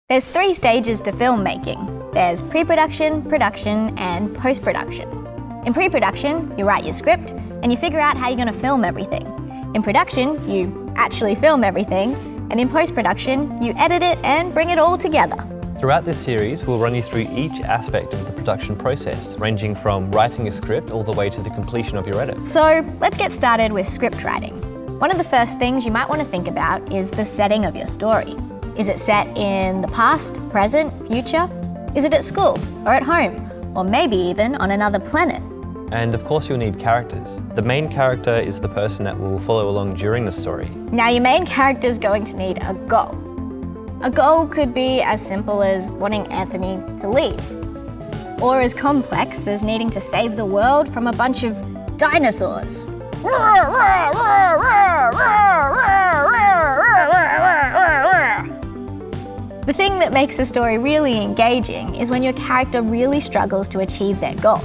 There's 3 stages to filmmaking. There's pre-production, production, and post-production. In pre-production, you write your script and you figure out how you're going to film everything. In production, you actually film everything, and in post-production, you edit it and bring it all together. Throughout this series, we'll run you through each aspect of the production process, ranging from writing a script all the way to the completion of your edit. So let's get started with script writing. One of the first things you might want to think about is the setting of your story. Is it set in the past, present, future? Is it at school or at home? Or maybe even on another planet? And of course you'll need characters. The main character is the person that will follow along during the story. Now your main character is going to need a goal. A goal could be as simple as wanting Anthony to leave, or as complex as needing to save the world from a bunch of dinosaurs. The thing that makes a story really engaging is when your character really struggles to achieve their goal.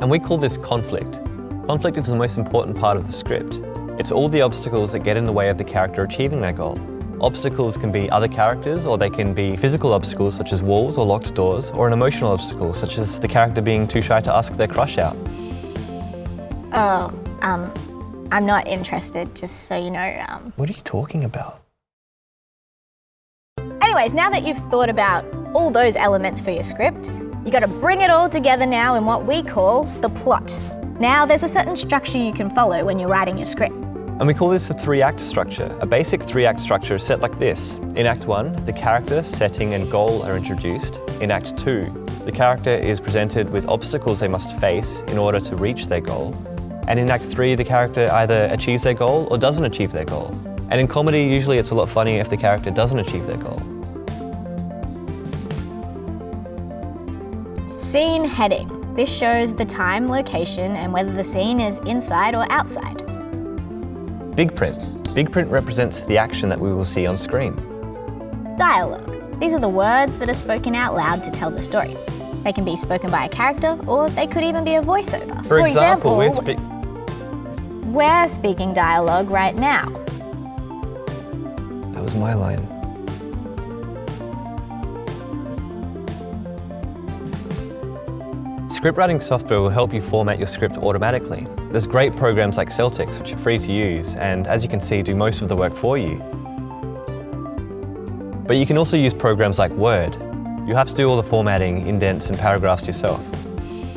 And we call this conflict. Conflict is the most important part of the script. It's all the obstacles that get in the way of the character achieving their goal. Obstacles can be other characters, or they can be physical obstacles such as walls or locked doors, or an emotional obstacle such as the character being too shy to ask their crush out. I'm not interested, just so you know. What are you talking about? Anyways, now that you've thought about all those elements for your script, you got to bring it all together now in what we call the plot. Now, there's a certain structure you can follow when you're writing your script. And we call this a 3-act structure. A basic 3-act structure is set like this. In Act 1, the character, setting and goal are introduced. In Act 2, the character is presented with obstacles they must face in order to reach their goal. And in Act 3, the character either achieves their goal or doesn't achieve their goal. And in comedy, usually it's a lot funnier if the character doesn't achieve their goal. Scene heading. This shows the time, location, and whether the scene is inside or outside. Big print. Big print represents the action that we will see on screen. Dialogue. These are the words that are spoken out loud to tell the story. They can be spoken by a character, or they could even be a voiceover. For example, we're speaking dialogue right now. That was my line. Script writing software will help you format your script automatically. There's great programs like Celtx, which are free to use, and as you can see, do most of the work for you. But you can also use programs like Word. You have to do all the formatting, indents, and paragraphs yourself.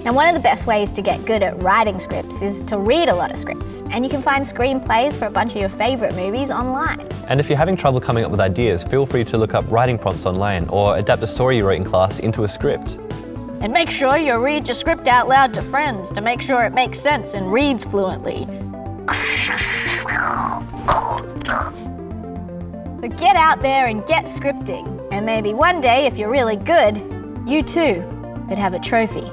Now, one of the best ways to get good at writing scripts is to read a lot of scripts, and you can find screenplays for a bunch of your favorite movies online. And if you're having trouble coming up with ideas, feel free to look up writing prompts online or adapt a story you wrote in class into a script. And make sure you read your script out loud to friends to make sure it makes sense and reads fluently. So get out there and get scripting. And maybe one day, if you're really good, you too could have a trophy.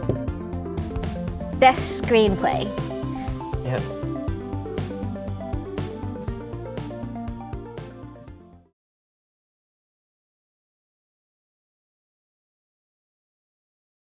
Best screenplay. Yep.